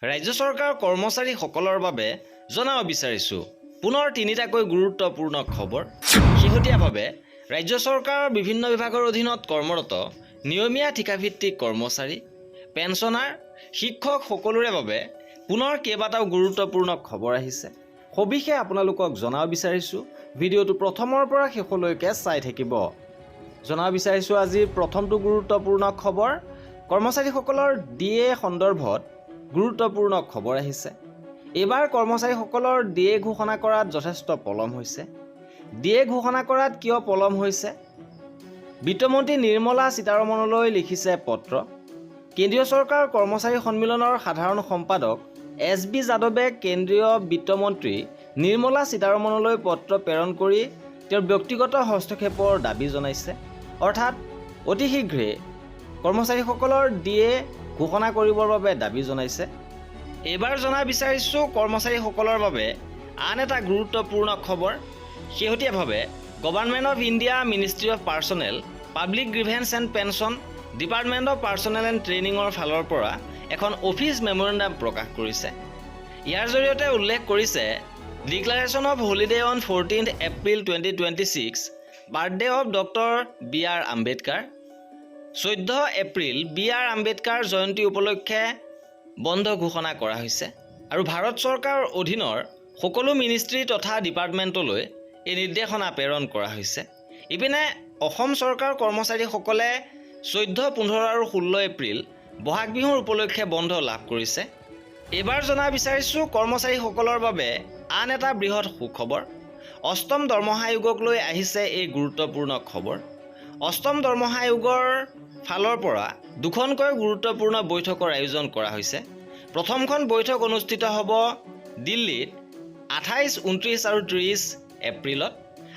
ৰাজ্য চৰকাৰৰ কৰ্মচাৰীসকলৰ বাবে জনাব বিচাৰিছোঁ পুনৰ তিনিটাকৈ গুৰুত্বপূৰ্ণ খবৰ। শেহতীয়াভাৱে ৰাজ্য চৰকাৰৰ বিভিন্ন বিভাগৰ অধীনত কৰ্মৰত নিয়মীয়া ঠিকাভিত্তিক কৰ্মচাৰী, পেঞ্চনাৰ, শিক্ষক সকলোৰে বাবে পুনৰ কেইবাটাও গুৰুত্বপূৰ্ণ খবৰ আহিছে। সবিশেষ আপোনালোকক জনাব বিচাৰিছোঁ। ভিডিঅ'টো প্ৰথমৰ পৰা শেষলৈকে চাই থাকিব। জনাব বিচাৰিছোঁ আজিৰ প্ৰথমটো গুৰুত্বপূৰ্ণ খবৰ। কৰ্মচাৰীসকলৰ DA সন্দৰ্ভত গুৰুত্বপূৰ্ণ খবৰ আহিছে। এইবাৰ কৰ্মচাৰীসকলৰ DA ঘোষণা কৰাত যথেষ্ট পলম হৈছে। DA ঘোষণা কৰাত কিয় পলম হৈছে? বিত্তমন্ত্ৰী নিৰ্মলা সীতাৰমণলৈ লিখিছে পত্ৰ। কেন্দ্ৰীয় চৰকাৰৰ কৰ্মচাৰী সন্মিলনৰ সাধাৰণ সম্পাদক SB যাদৱে কেন্দ্ৰীয় বিত্তমন্ত্ৰী নিৰ্মলা সীতাৰমণলৈ পত্ৰ প্ৰেৰণ কৰি তেওঁৰ ব্যক্তিগত হস্তক্ষেপৰ দাবী জনাইছে। অৰ্থাৎ অতি শীঘ্ৰে কৰ্মচাৰীসকলৰ DA ঘোষণা কৰিবৰ বাবে দাবী জনাইছে। এইবাৰ জনাব বিচাৰিছোঁ কৰ্মচাৰীসকলৰ বাবে আন এটা গুৰুত্বপূৰ্ণ খবৰ। শেহতীয়াভাৱে government of India, ministry of personal, public grievance and pension, department of personal and ট্ৰেইনিঙৰ ফালৰ পৰা এখন অফিচ মেমৰেণ্ডাম প্ৰকাশ কৰিছে। ইয়াৰ জৰিয়তে উল্লেখ কৰিছে declaration of holiday on 14 April 2026, birthday of doctor B.R. Ambedkar. 14 April B.R. Ambedkar Jayanti উপলক্ষে বন্ধ ঘোষণা কৰা হৈছে আৰু ভাৰত চৰকাৰৰ অধীনৰ সকলো মিনিষ্ট্ৰী তথা ডিপাৰ্টমেণ্টলৈ এই নিৰ্দেশনা প্ৰেৰণ কৰা হৈছে। ইপিনে অসম চৰকাৰৰ কৰ্মচাৰীসকলে 14, 15 আৰু 16 এপ্ৰিল বহাগ বিহুৰ উপলক্ষে বন্ধ লাভ কৰিছে। এইবাৰ জনাব বিচাৰিছোঁ কৰ্মচাৰীসকলৰ বাবে আন এটা বৃহৎ সুখবৰ। অষ্টম দৰমহা আয়োগক লৈ আহিছে এই গুৰুত্বপূৰ্ণ খবৰ। অষ্টম দৰমহা আয়োগৰ ফালৰ পৰা দুখনকৈ গুৰুত্বপূৰ্ণ বৈঠকৰ আয়োজন কৰা হৈছে। প্ৰথমখন বৈঠক অনুষ্ঠিত হ'ব দিল্লীত 28, 29 আৰু 30 এপ্ৰিলত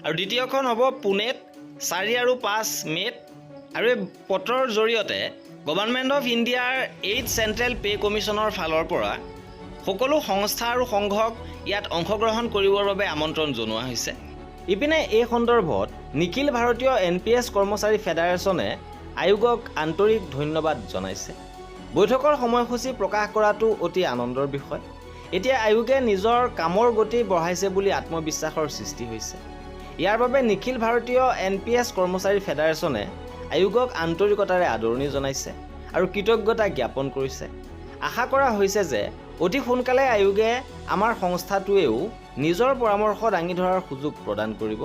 আৰু দ্বিতীয়খন হ'ব পুনেত 4 আৰু 5 মে'ত। আৰু এই পত্ৰৰ জৰিয়তে গভৰ্ণমেণ্ট অফ ইণ্ডিয়াৰ 8 চেণ্ট্ৰেল পে' কমিশ্যনৰ ফালৰ পৰা সকলো সংস্থা আৰু সংঘক ইয়াত অংশগ্ৰহণ কৰিবৰ বাবে আমন্ত্ৰণ জনোৱা হৈছে। ইপিনে এই সন্দৰ্ভত নিখিল ভাৰতীয় NPS কৰ্মচাৰী ফেডাৰেশ্যনে আয়োগক আন্তৰিক ধন্যবাদ জনাইছে। বৈঠকৰ সময়সূচী প্ৰকাশ কৰাটো অতি আনন্দৰ বিষয়। এতিয়া আয়োগে নিজৰ কামৰ গতি বঢ়াইছে বুলি আত্মবিশ্বাসৰ সৃষ্টি হৈছে। ইয়াৰ বাবে নিখিল ভাৰতীয় NPS কৰ্মচাৰী ফেডাৰেশ্যনে আয়োগক আন্তৰিকতাৰে আদৰণি জনাইছে আৰু কৃতজ্ঞতা জ্ঞাপন কৰিছে। আশা কৰা হৈছে যে অতি সোনকালে আয়োগে আমাৰ সংস্থাটোৱেও নিজৰ পৰামৰ্শ দাঙি ধৰাৰ সুযোগ প্ৰদান কৰিব।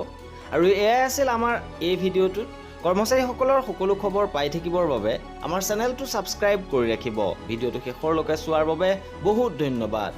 আৰু এয়াই আছিল আমাৰ এই ভিডিঅ'টোত। কৰ্মচাৰীসকলৰ সকলো খবৰ পাই থাকিবৰ বাবে আমাৰ চেনেলটো ছাবস্ক্ৰাইব কৰি ৰাখিব। ভিডিঅ'টো শেষৰলৈকে চোৱাৰ বাবে বহুত ধন্যবাদ।